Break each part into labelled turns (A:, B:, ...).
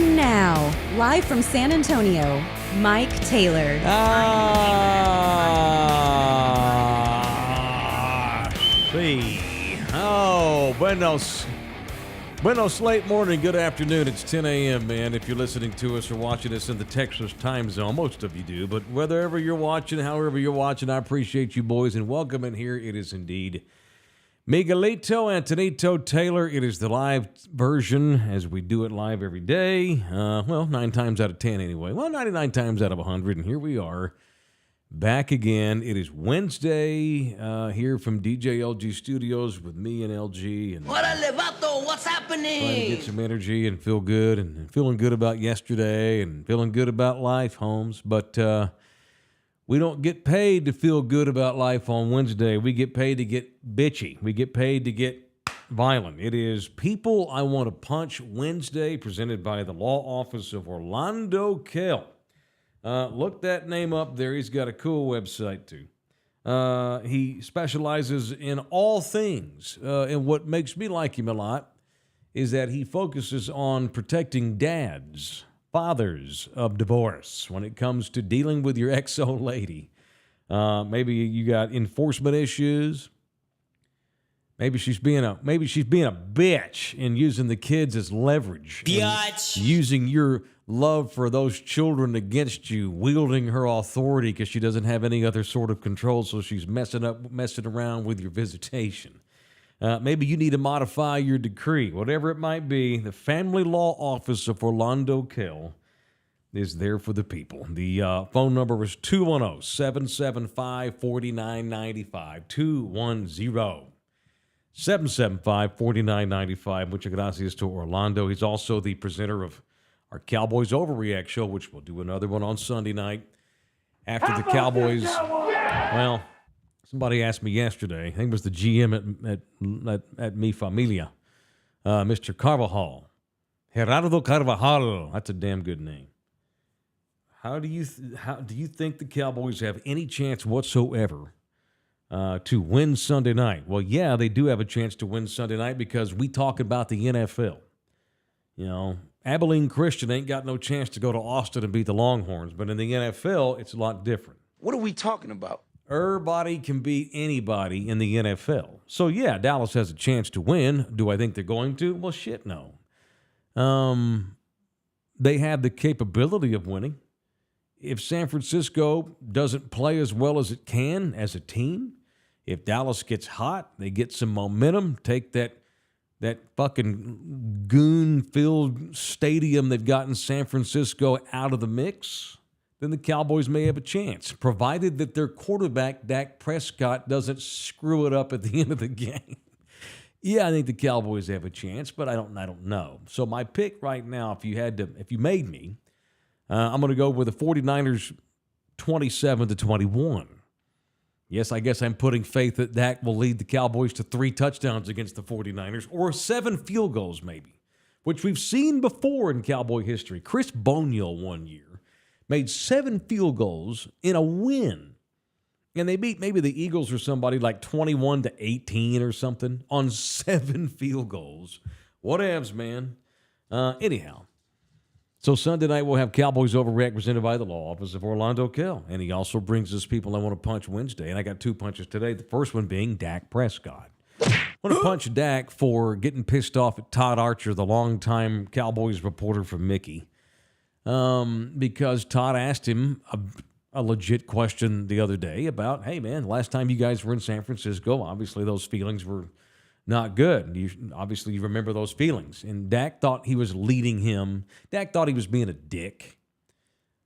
A: And now, live from San Antonio, Mike Taylor.
B: Buenos late morning, good afternoon. It's 10 a.m., man. If you're listening to us or watching us in the Texas time zone, most of you do. But wherever you're watching, however you're watching, I appreciate you boys and welcome in here. It is indeed Miguelito Antonito Taylor. It is the live version as we do it live every day. 9 times out of 10 anyway. Well, 99 times out of 100. And here we are back again. It is Wednesday here from DJ LG Studios with me and LG. And
C: Órale, vato, what's happening?
B: trying to get some energy and feel good and feeling good about yesterday and feeling good about life, Holmes. But we don't get paid to feel good about life on Wednesday. We get paid to get bitchy. We get paid to get violent. It is People I Want to Punch Wednesday, presented by the Law Office of Orlando Kell. Look that name up there. He's got a cool website, too. He specializes in all things. And what makes me like him a lot is that he focuses on protecting dads, fathers of divorce when it comes to dealing with your ex-old lady. Maybe you got enforcement issues. Maybe she's being a bitch and using the kids as leverage.
C: Biatch.
B: Using your love for those children against you, wielding her authority because she doesn't have any other sort of control, so she's messing around with your visitation. Maybe you need to modify your decree. Whatever it might be, the Family Law Office of Orlando Kell is there for the people. The phone number is 210-775-4995, 210-775-4995. Muchas gracias to Orlando. He's also the presenter of our Cowboys Overreact show, which we'll do another one on Sunday night after the Cowboys. Well, somebody asked me yesterday, I think it was the GM at Mi Familia, Mr. Carvajal. Gerardo Carvajal. That's a damn good name. How do you think the Cowboys have any chance whatsoever to win Sunday night? Well, yeah, they do have a chance to win Sunday night because we talk about the NFL. You know, Abilene Christian ain't got no chance to go to Austin and beat the Longhorns, but in the NFL, it's a lot different.
C: What are we talking about?
B: Everybody can beat anybody in the NFL. So, yeah, Dallas has a chance to win. Do I think they're going to? Well, shit, no. They have the capability of winning. If San Francisco doesn't play as well as it can as a team, if Dallas gets hot, they get some momentum, take that fucking goon-filled stadium they've got in San Francisco out of the mix, then the Cowboys may have a chance, provided that their quarterback, Dak Prescott, doesn't screw it up at the end of the game. Yeah, I think the Cowboys have a chance, but I don't know. So my pick right now, if you made me, I'm going to go with the 49ers 27-21. Yes, I guess I'm putting faith that Dak will lead the Cowboys to 3 touchdowns against the 49ers, or 7 field goals maybe, which we've seen before in Cowboy history. Chris Boniel one year made 7 field goals in a win, and they beat maybe the Eagles or somebody like 21-18 or something on 7 field goals. Whatevs, man. Anyhow. So Sunday night we'll have Cowboys Overreact presented by the Law Office of Orlando Kell. And he also brings us People I Want to Punch Wednesday. And I got 2 punches today. The first one being Dak Prescott. I want to punch Dak for getting pissed off at Todd Archer, the longtime Cowboys reporter for Mickey. Because Todd asked him a legit question the other day about, hey, man, last time you guys were in San Francisco, obviously those feelings were not good. You remember those feelings. And Dak thought he was leading him. Dak thought he was being a dick.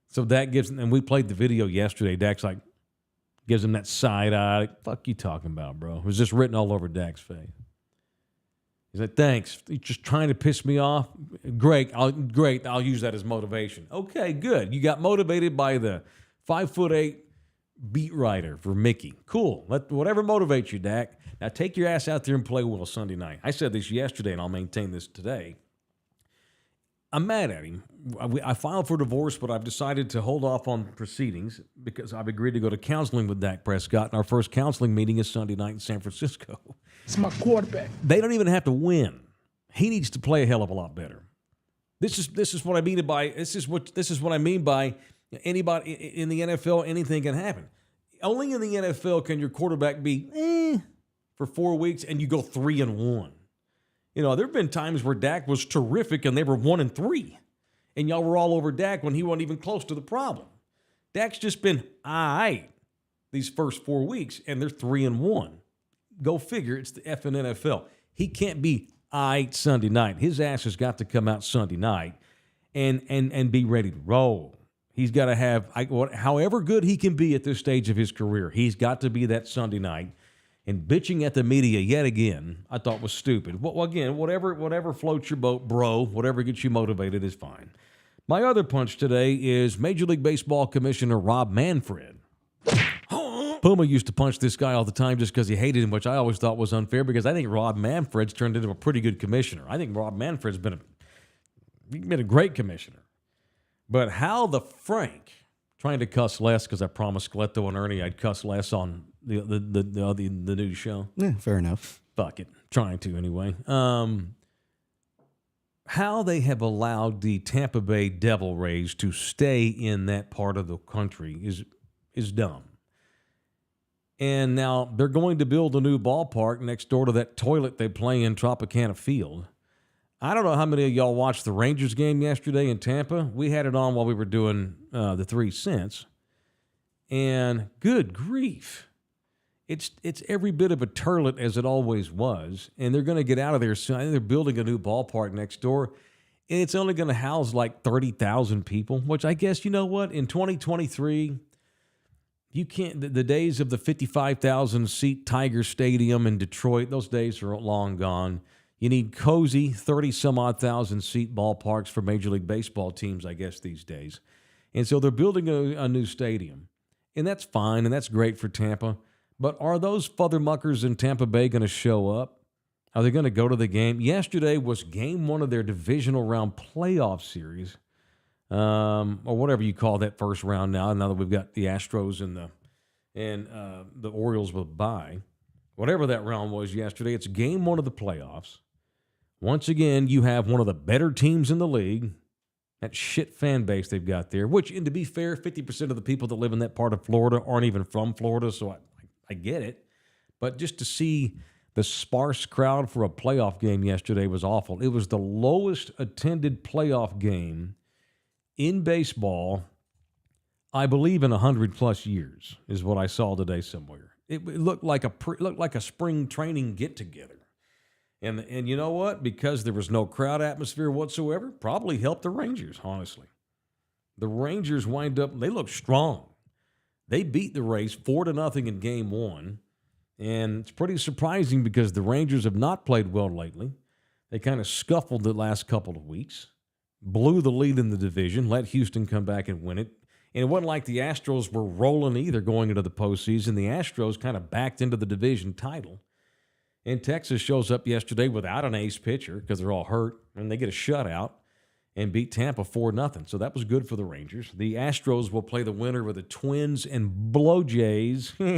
B: So Dak and we played the video yesterday. Dak's like, gives him that side eye. Like, fuck you talking about, bro? It was just written all over Dak's face. He's like, thanks. You're just trying to piss me off? Great. I'll use that as motivation. Okay, good. You got motivated by the 5'8" beat writer for Mickey. Cool. Whatever motivates you, Dak. Now take your ass out there and play well Sunday night. I said this yesterday, and I'll maintain this today. I'm mad at him. I filed for divorce, but I've decided to hold off on proceedings because I've agreed to go to counseling with Dak Prescott, and our first counseling meeting is Sunday night in San Francisco.
D: It's my quarterback.
B: They don't even have to win. He needs to play a hell of a lot better. This is what I mean by anybody in the NFL. Anything can happen. Only in the NFL can your quarterback be for 4 weeks and you go 3-1. There have been times where Dak was terrific and they were 1-3, and y'all were all over Dak when he wasn't even close to the problem. Dak's just been all right these first 4 weeks, and they're 3-1. Go figure. It's the effing NFL. He can't be all right Sunday night. His ass has got to come out Sunday night and be ready to roll. He's got to have, however good he can be at this stage of his career, he's got to be that Sunday night. And bitching at the media yet again, I thought was stupid. Well, again, whatever floats your boat, bro, whatever gets you motivated is fine. My other punch today is Major League Baseball Commissioner Rob Manfred. Puma used to punch this guy all the time just because he hated him, which I always thought was unfair because I think Rob Manfred's turned into a pretty good commissioner. I think Rob Manfred's been a great commissioner. But how the Frank, trying to cuss less because I promised Gletto and Ernie I'd cuss less on the new show.
D: Yeah, fair enough.
B: Fuck it. Trying to anyway. How they have allowed the Tampa Bay Devil Rays to stay in that part of the country is dumb. And now they're going to build a new ballpark next door to that toilet they play in Tropicana Field. I don't know how many of y'all watched the Rangers game yesterday in Tampa. We had it on while we were doing the 3 cents. And good grief. It's every bit of a turlet as it always was. And they're going to get out of there soon. They're building a new ballpark next door. And it's only going to house like 30,000 people, which I guess, you know what? In 2023, you can't, the days of the 55,000 seat Tiger Stadium in Detroit, those days are long gone. You need cozy 30 some odd thousand seat ballparks for Major League Baseball teams, I guess, these days. And so they're building a new stadium. And that's fine, and that's great for Tampa. But are those futhermuckers in Tampa Bay going to show up? Are they going to go to the game? Yesterday was game 1 of their divisional round playoff series, or whatever you call that first round now that we've got the Astros and the Orioles with bye. Whatever that round was yesterday, it's game 1 of the playoffs. Once again, you have one of the better teams in the league. That shit fan base they've got there, which, and to be fair, 50% of the people that live in that part of Florida aren't even from Florida, so I get it. But just to see the sparse crowd for a playoff game yesterday was awful. It was the lowest attended playoff game in baseball, I believe, in 100+ years, is what I saw today somewhere. It looked like a spring training get-together. And you know what? Because there was no crowd atmosphere whatsoever, probably helped the Rangers, honestly. The Rangers they look strong. They beat the Rays 4-0 in game 1. And it's pretty surprising because the Rangers have not played well lately. They kind of scuffled the last couple of weeks, blew the lead in the division, let Houston come back and win it. And it wasn't like the Astros were rolling either going into the postseason. The Astros kind of backed into the division title. And Texas shows up yesterday without an ace pitcher because they're all hurt, and they get a shutout and beat Tampa 4-0. So that was good for the Rangers. The Astros will play the winner with the Twins and Blow Jays. And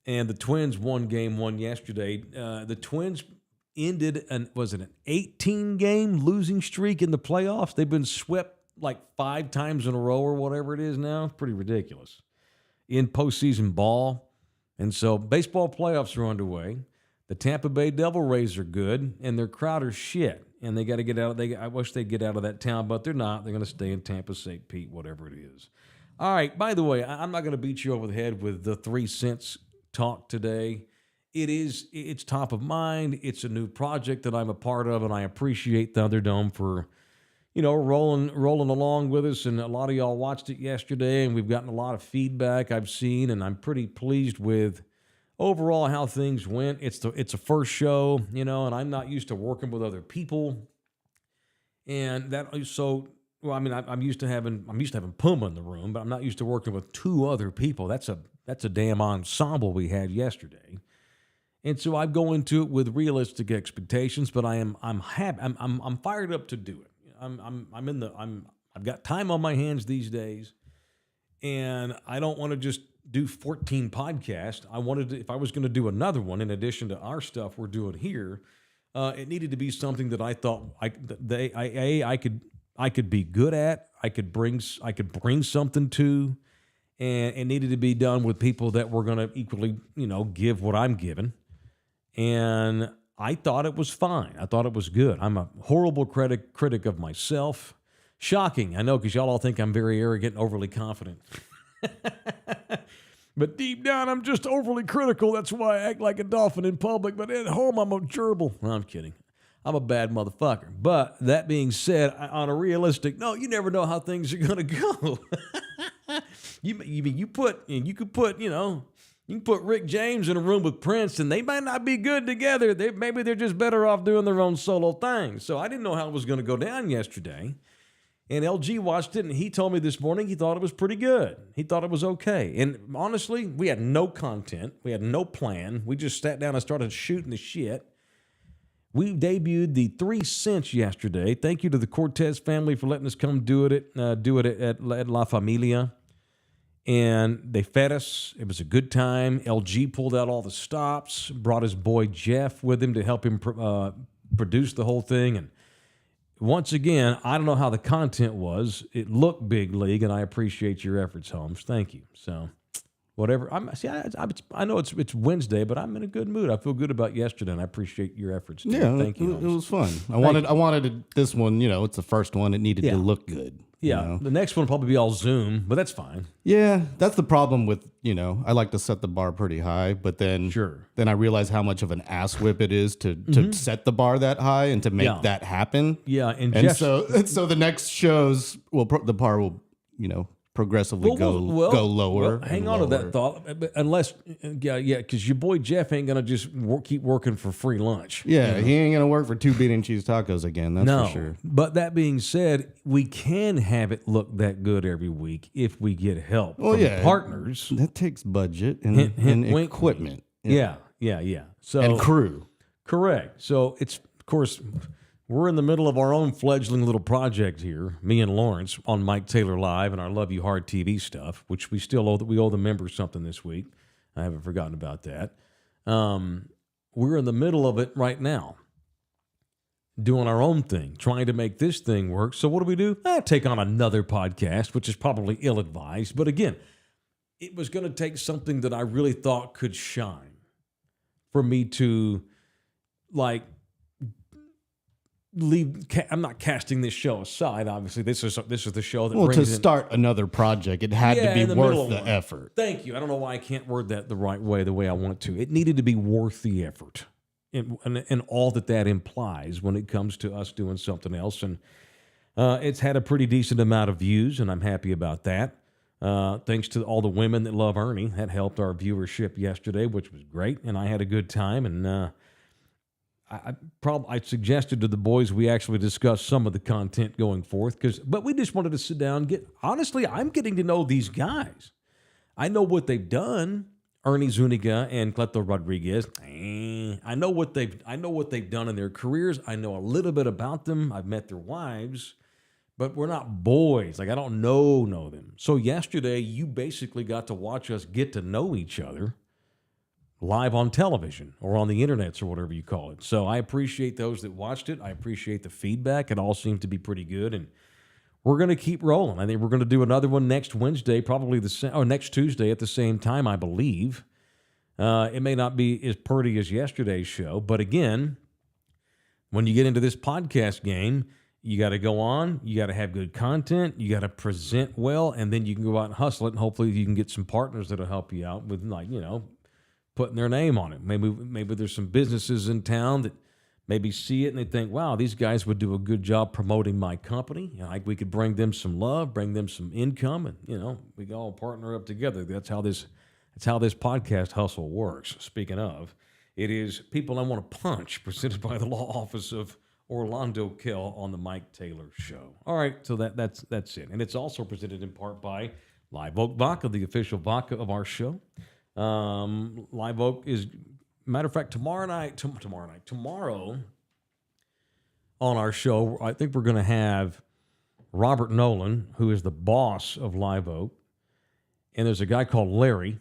B: the Twins won game 1 yesterday. The Twins ended an 18-game losing streak in the playoffs. They've been swept like 5 times in a row or whatever it is now. It's pretty ridiculous in postseason ball. And so baseball playoffs are underway. The Tampa Bay Devil Rays are good, and their crowd are shit. And they got to get out. I wish they'd get out of that town, but they're not. They're going to stay in Tampa, St. Pete, whatever it is. All right, by the way, I'm not going to beat you over the head with the 3 cents talk today. It's top of mind. It's a new project that I'm a part of, and I appreciate Thunderdome for rolling along with us, and a lot of y'all watched it yesterday, and we've gotten a lot of feedback I've seen, and I'm pretty pleased with overall how things went. It's a first show, and I'm not used to working with other people, and I'm used to having Puma in the room, but I'm not used to working with 2 other people. That's a damn ensemble we had yesterday. And so I go into it with realistic expectations, but I'm happy. I'm fired up to do it. I've got time on my hands these days, and I don't want to just do 14 podcasts. If I was going to do another one in addition to our stuff we're doing here, It needed to be something that I thought I could be good at. I could bring something to, and it needed to be done with people that were going to equally, give what I'm giving. And I thought it was fine. I thought it was good. I'm a horrible critic of myself. Shocking, I know, because y'all all think I'm very arrogant and overly confident. But deep down, I'm just overly critical. That's why I act like a dolphin in public. But at home, I'm a gerbil. No, I'm kidding. I'm a bad motherfucker. But that being said, on a realistic note, you never know how things are going to go. You can put Rick James in a room with Prince, and they might not be good together. Maybe they're just better off doing their own solo thing. So I didn't know how it was going to go down yesterday. And LG watched it, and he told me this morning he thought it was pretty good. He thought it was okay. And honestly, we had no content. We had no plan. We just sat down and started shooting the shit. We debuted the 3 cents yesterday. Thank you to the Cortez family for letting us come do it at La Familia. And they fed us. It was a good time. LG pulled out all the stops, brought his boy Jeff with him to help him produce the whole thing. And once again, I don't know how the content was. It looked big league, and I appreciate your efforts, Holmes. Thank you. So, whatever. I know it's Wednesday, but I'm in a good mood. I feel good about yesterday, and I appreciate your efforts.
D: Yeah,
B: thank you.
D: It was fun. I wanted this one. It's the first one. It needed to look good.
B: Yeah, the next one will probably be all Zoom, but that's fine.
D: Yeah, that's the problem with, I like to set the bar pretty high, but then I realize how much of an ass whip it is to set the bar that high and to make that happen.
B: Yeah,
D: so the next shows the bar will, progressively go lower.
B: Well, hang on to that thought, unless because your boy Jeff ain't gonna just keep working for free lunch.
D: Yeah, he ain't gonna work for 2 bean and cheese tacos again. That's for sure.
B: But that being said, we can have it look that good every week if we get help from partners.
D: That takes budget and equipment.
B: Yeah. So
D: and crew.
B: Correct. So it's of course. We're in the middle of our own fledgling little project here, me and Lawrence, on Mike Taylor Live and our Love You Hard TV stuff, which we still owe the members something this week. I haven't forgotten about that. We're in the middle of it right now, doing our own thing, trying to make this thing work. So what do? Take on another podcast, which is probably ill-advised. But again, it was going to take something that I really thought could shine for me to, I'm not casting this show aside. Obviously, this is the show that brings
D: to start another project. It had to be worth the effort.
B: Thank you. I don't know why I can't word that the way I want to. It needed to be worth the effort, and all that implies when it comes to us doing something else. And it's had a pretty decent amount of views, and I'm happy about that. Thanks to all the women that love Ernie, that helped our viewership yesterday, which was great, and I had a good time. And I suggested to the boys we actually discuss some of the content going forth, but we just wanted to sit down and honestly, I'm getting to know these guys. I know what they've done, Ernie Zuniga and Cleto Rodriguez. I know what they've done in their careers. I know a little bit about them. I've met their wives, but we're not boys. I don't know them. So yesterday, you basically got to watch us get to know each other live on television or on the internets or whatever you call it. So I appreciate those that watched it. I appreciate the feedback. It all seemed to be pretty good, and we're going to keep rolling. I think we're going to do another one next Wednesday, probably next Tuesday at the same time, I believe. It may not be as purdy as yesterday's show, but again, when you get into this podcast game, you got to go on, you got to have good content, you got to present well, and then you can go out and hustle it, and hopefully you can get some partners that'll help you out with, putting their name on it. Maybe there's some businesses in town that maybe see it and they think, wow, these guys would do a good job promoting my company. We could bring them some love, bring them some income, and we can all partner up together. That's how this podcast hustle works. Speaking of, it is People I Want to Punch, presented by the law office of Orlando Kell on the Mike Taylor Show. All right, so that's it. And it's also presented in part by Live Oak Vodka, the official vodka of our show. Live Oak is, matter of fact, tomorrow on our show, I think we're going to have Robert Nolan, who is the boss of Live Oak, and there's a guy called Larry.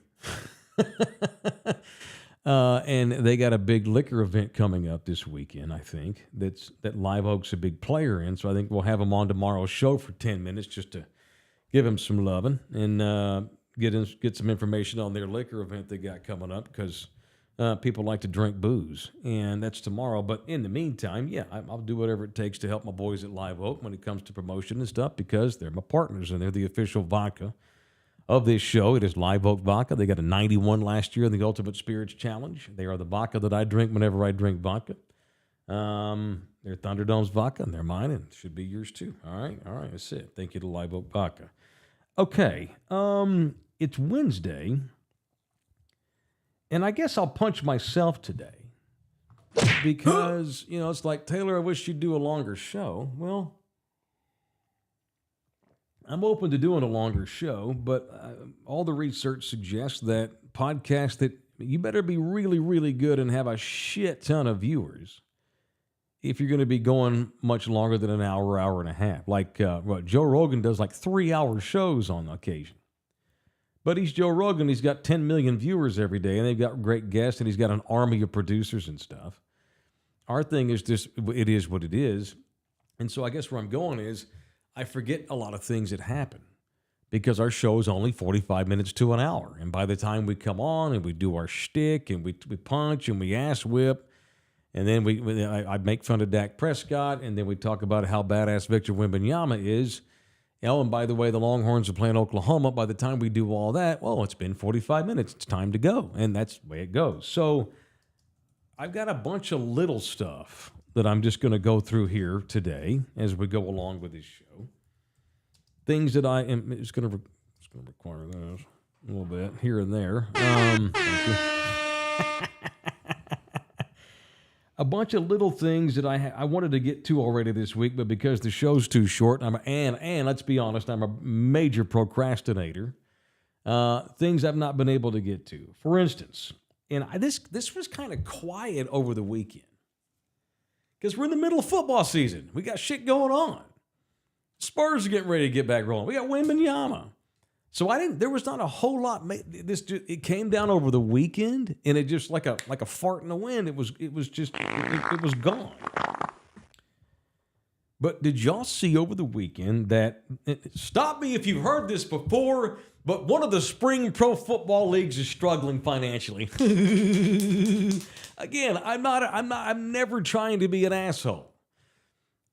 B: And they got a big liquor event coming up this weekend, I think, that Live Oak's a big player in. So I think we'll have them on tomorrow's show for 10 minutes just to give them some loving and get some information on their liquor event they got coming up because people like to drink booze. And that's tomorrow. But in the meantime, yeah, I'll do whatever it takes to help my boys at Live Oak when it comes to promotion and stuff because they're my partners and they're the official vodka of this show. It is Live Oak Vodka. They got a 91 last year in the Ultimate Spirits Challenge. They are the vodka that I drink whenever I drink vodka. They're Thunderdome's vodka, and they're mine, and it should be yours too. All right, that's it. Thank you to Live Oak Vodka. Okay, it's Wednesday, and I guess I'll punch myself today because, it's like, Taylor, I wish you'd do a longer show. Well, I'm open to doing a longer show, but all the research suggests that podcasts that you better be really, really good and have a shit ton of viewers if you're going to be going much longer than an hour, hour and a half. Like Joe Rogan does like 3-hour shows on occasion. But he's Joe Rogan. He's got 10 million viewers every day, and they've got great guests, and he's got an army of producers and stuff. Our thing is just, it is what it is. And so I guess where I'm going is, I forget a lot of things that happen because our show is only 45 minutes to an hour. And by the time we come on and we do our shtick and we punch and we ass whip, and then I make fun of Dak Prescott, and then we talk about how badass Victor Wembanyama is. And by the way, the Longhorns are playing Oklahoma. By the time we do all that, well, it's been 45 minutes. It's time to go. And that's the way it goes. So I've got a bunch of little stuff that I'm just going to go through here today as we go along with this show. Things that I am, it's going to require those a little bit here and there. A bunch of little things that I wanted to get to already this week, but because the show's too short, and let's be honest, I'm a major procrastinator. Things I've not been able to get to. For instance, and this was kind of quiet over the weekend. Because we're in the middle of football season. We got shit going on. Spurs are getting ready to get back rolling. We got Wembanyama. So there was not a whole lot. It came down over the weekend, and it just like a fart in the wind. It was gone. But did y'all see over the weekend that, stop me if you've heard this before, but one of the spring pro football leagues is struggling financially. Again, I'm never trying to be an asshole.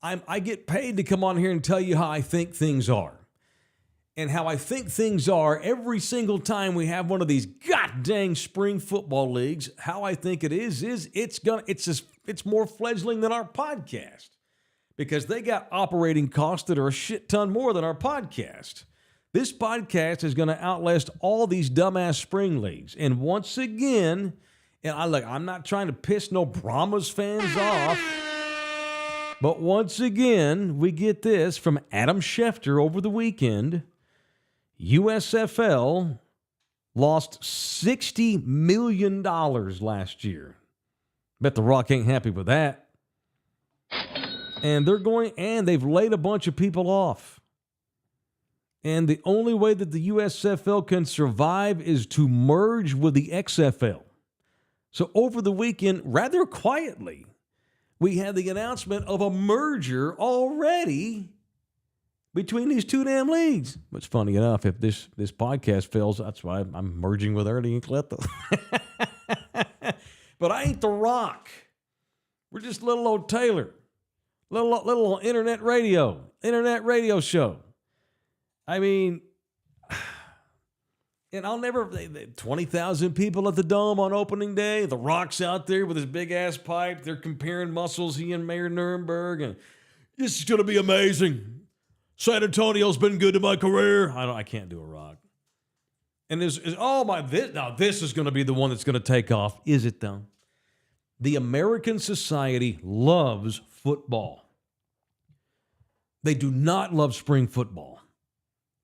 B: I get paid to come on here and tell you how I think things are. And how I think things are every single time we have one of these god dang spring football leagues, how I think it is it's more fledgling than our podcast. Because they got operating costs that are a shit ton more than our podcast. This podcast is going to outlast all these dumbass spring leagues. And once again, I'm not trying to piss no Brahmas fans off, but once again, we get this from Adam Schefter over the weekend. USFL lost $60 million last year. Bet The Rock ain't happy with that. And they've laid a bunch of people off. And the only way that the USFL can survive is to merge with the XFL. So over the weekend, rather quietly, we had the announcement of a merger already between these two damn leagues. Which, funny enough, if this podcast fails, that's why I'm merging with Ernie and Cleto. But I ain't The Rock. We're just little old Taylor. Little internet radio show. I mean, and I'll never, 20,000 people at the Dome on opening day. The Rock's out there with his big ass pipe. They're comparing muscles, he and Mayor Nuremberg. And this is going to be amazing. San Antonio's been good to my career. I can't do a Rock. And this is going to be the one that's going to take off. Is it though? The American society loves football. They do not love spring football.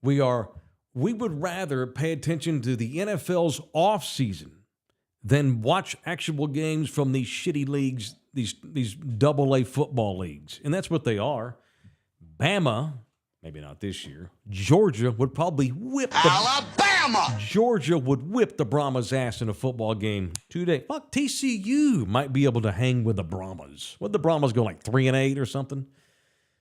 B: We would rather pay attention to the NFL's off season than watch actual games from these shitty leagues, these double-A football leagues. And that's what they are. Bama, maybe not this year, Georgia would probably whip the...
C: Alabama.
B: Georgia would whip the Brahmas' ass in a football game today. Fuck, TCU might be able to hang with the Brahmas. Would the Brahmas go like 3-8 or something?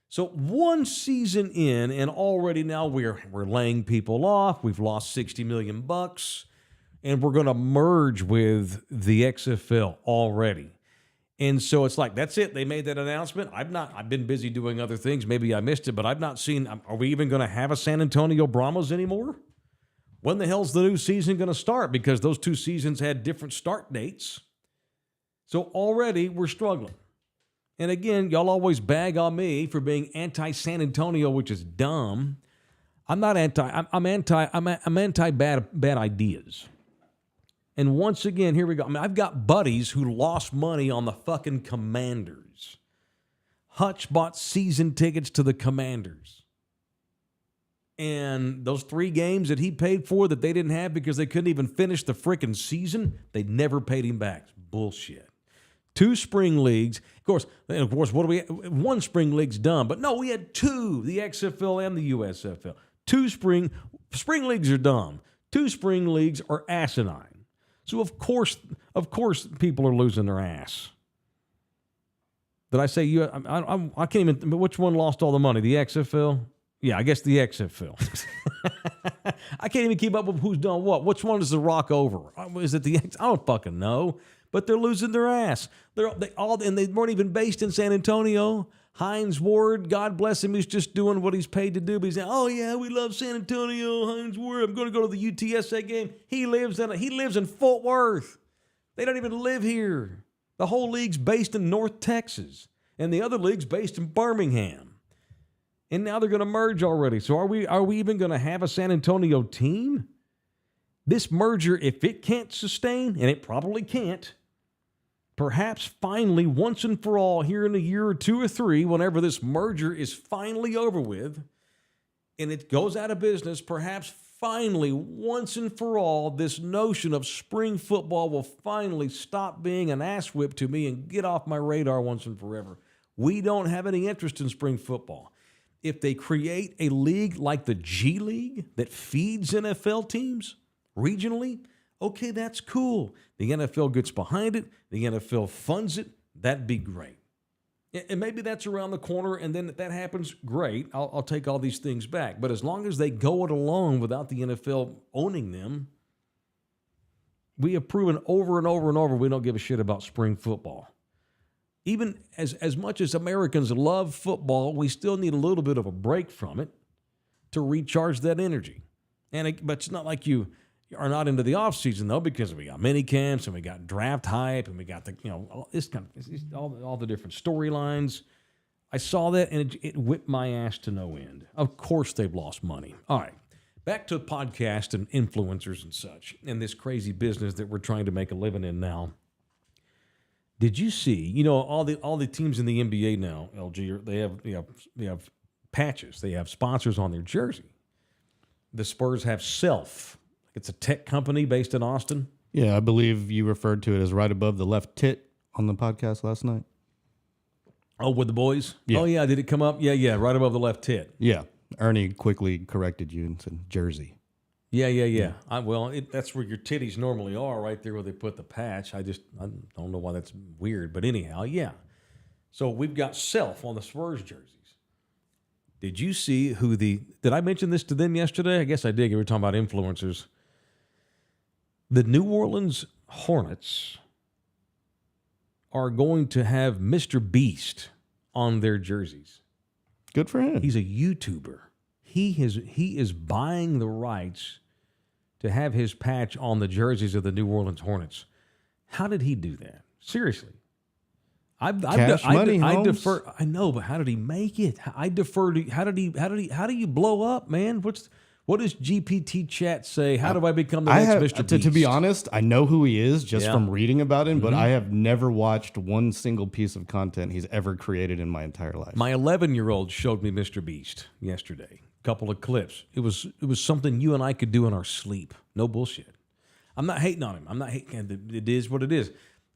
B: So one season in, and already now we're laying people off. We've lost $60 million, and we're going to merge with the XFL already. And so it's like, that's it. They made that announcement. I've been busy doing other things. Maybe I missed it, but I've not seen. Are we even going to have a San Antonio Brahmas anymore? When the hell's the new season going to start? Because those two seasons had different start dates. So already we're struggling. And again, y'all always bag on me for being anti-San Antonio, which is dumb. I'm not anti. I'm anti bad ideas. And once again, here we go. I mean, I've got buddies who lost money on the fucking Commanders. Hutch bought season tickets to the Commanders. And those 3 games that he paid for that they didn't have because they couldn't even finish the freaking season, they never paid him back. Bullshit. 2 spring leagues. Of course, what do we have? 1 spring league's done. But no, we had 2, the XFL and the USFL. 2 spring leagues are dumb. 2 spring leagues are asinine. So of course, people are losing their ass. Did I say you? I can't even. Which one lost all the money? The XFL? Yeah, I guess the XFL. I can't even keep up with who's done what. Which one is the rock over? Is it the X? I don't fucking know. But they're losing their ass. They weren't even based in San Antonio. Hines Ward, God bless him, he's just doing what he's paid to do. But he's saying, "Oh yeah, we love San Antonio, Hines Ward. I'm going to go to the UTSA game." He lives in Fort Worth. They don't even live here. The whole league's based in North Texas, and the other league's based in Birmingham. And now they're going to merge already. So are we even going to have a San Antonio team? This merger, if it can't sustain, and it probably can't, perhaps finally, once and for all, here in a year or 2 or 3, whenever this merger is finally over with and it goes out of business, perhaps finally, once and for all, this notion of spring football will finally stop being an ass whip to me and get off my radar once and forever. We don't have any interest in spring football. If they create a league like the G League that feeds NFL teams regionally, okay, that's cool. The NFL gets behind it. The NFL funds it. That'd be great. And maybe that's around the corner, and then if that happens, great. I'll take all these things back. But as long as they go it alone without the NFL owning them, we have proven over and over and over we don't give a shit about spring football. Even as much as Americans love football, we still need a little bit of a break from it to recharge that energy. But it's not like you are not into the offseason, though, because we got mini camps and we got draft hype and we got all the different storylines. I saw that and it whipped my ass to no end. Of course they've lost money. All right, back to podcast and influencers and such and this crazy business that we're trying to make a living in now. Did you see? All the teams in the NBA now, LG, they have patches. They have sponsors on their jersey. The Spurs have Self. It's a tech company based in Austin.
D: Yeah, I believe you referred to it as right above the left tit on the podcast last night.
B: Oh, with the boys?
D: Yeah.
B: Oh, yeah. Did it come up? Yeah, right above the left tit.
D: Yeah. Ernie quickly corrected you and said jersey.
B: Yeah. That's where your titties normally are, right there where they put the patch. I don't know why that's weird. But anyhow, yeah. So we've got Self on the Spurs jerseys. Did you see did I mention this to them yesterday? I guess I did. We were talking about influencers. The New Orleans Hornets are going to have Mr. Beast on their jerseys.
D: Good for him.
B: He's a YouTuber. He is buying the rights to have his patch on the jerseys of the New Orleans Hornets. How did he do that? Seriously. I defer. I know, but how did he make it? I defer to. How do you blow up, man? What does GPT chat say? How do I become the next Mr. Beast?
D: To be honest, I know who he is just from reading about him, but I have never watched one single piece of content he's ever created in my entire life.
B: My 11-year-old showed me Mr. Beast yesterday. A couple of clips. It was something you and I could do in our sleep. No bullshit. I'm not hating on him. I'm not hating. It is what it is.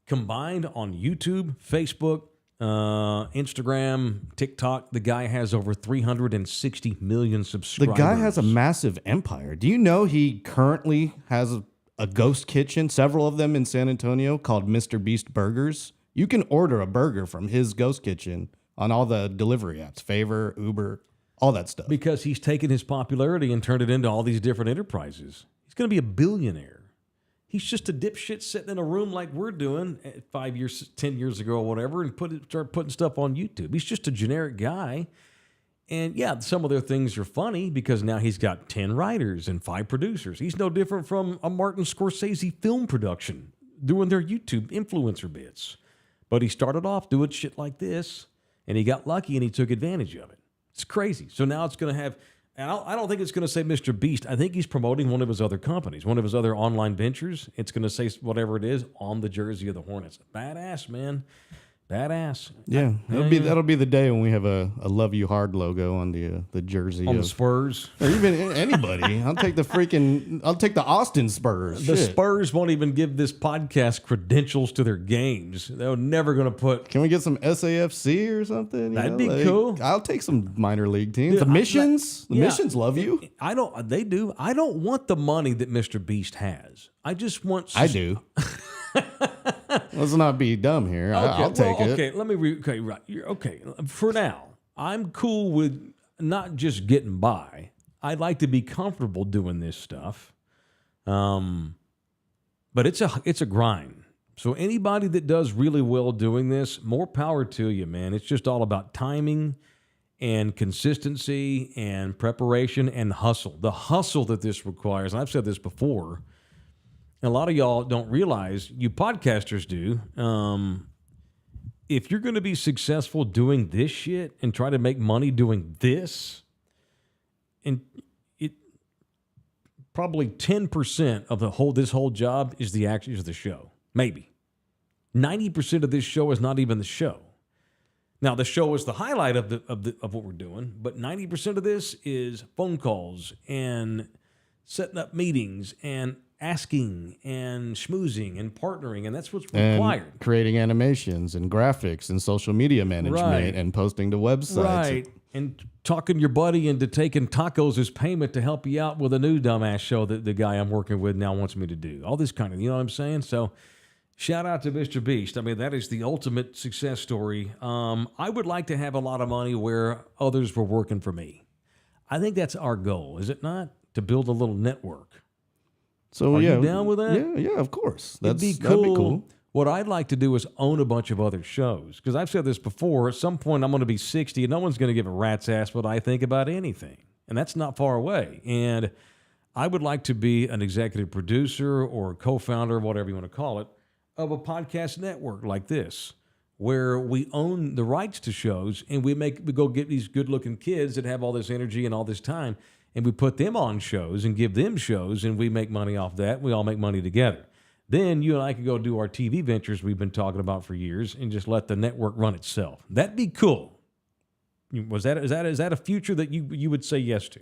B: Combined on YouTube, Facebook, Instagram, TikTok, the guy has over 360 million subscribers.
D: The guy has a massive empire. Do you know he currently has a ghost kitchen, several of them in San Antonio, called Mr. Beast Burgers? You can order a burger from his ghost kitchen on all the delivery apps, Favor, Uber, all that stuff.
B: Because he's taken his popularity and turned it into all these different enterprises. He's going to be a billionaire. He's just a dipshit sitting in a room like we're doing 5 years, 10 years ago or whatever, and start putting stuff on YouTube. He's just a generic guy. And yeah, some of their things are funny because now he's got 10 writers and 5 producers. He's no different from a Martin Scorsese film production doing their YouTube influencer bits. But he started off doing shit like this, and he got lucky and he took advantage of it. It's crazy. So now it's going to have... And I don't think it's going to say Mr. Beast. I think he's promoting one of his other companies, one of his other online ventures. It's going to say whatever it is on the jersey of the Hornets. Badass, man. Badass.
D: Yeah, that'll be the day when we have a "Love You Hard" logo on the jersey
B: on the Spurs,
D: or even anybody. I'll take the Austin Spurs.
B: The Spurs won't even give this podcast credentials to their games. They're never going to put.
D: Can we get some SAFC or something?
B: That'd be cool.
D: I'll take some minor league teams. Dude, the Missions love you.
B: They do. I don't want the money that Mr. Beast has. I just want.
D: I do. Let's not be dumb here.
B: Okay,
D: I'll take it.
B: Okay, let me right. Okay, for now, I'm cool with not just getting by. I'd like to be comfortable doing this stuff. But it's a grind. So anybody that does really well doing this, more power to you, man. It's just all about timing and consistency and preparation and hustle. The hustle that this requires, and I've said this before, and a lot of y'all don't realize, you podcasters do, if you're going to be successful doing this shit and try to make money doing this, and it probably 10% of this whole job is the actions of the show. Maybe. 90% of this show is not even the show. Now, the show is the highlight of what we're doing, but 90% of this is phone calls and setting up meetings and asking and schmoozing and partnering, and that's what's required.
D: And creating animations and graphics and social media management and posting to websites.
B: Right. And talking your buddy into taking tacos as payment to help you out with a new dumbass show that the guy I'm working with now wants me to do. All this kind of, you know what I'm saying? So shout out to Mr. Beast. I mean, that is the ultimate success story. I would like to have a lot of money where others were working for me. I think that's our goal, is it not? To build a little network.
D: So
B: Are you down with that?
D: Yeah, of course.
B: That'd be cool. What I'd like to do is own a bunch of other shows. Because I've said this before, at some point I'm going to be 60 and no one's going to give a rat's ass what I think about anything. And that's not far away. And I would like to be an executive producer or a co-founder, whatever you want to call it, of a podcast network like this, where we own the rights to shows and we go get these good-looking kids that have all this energy and all this time, and we put them on shows and give them shows, and we make money off that. We all make money together. Then you and I could go do our TV ventures we've been talking about for years and just let the network run itself. That'd be cool. Is that a future that you would say yes to?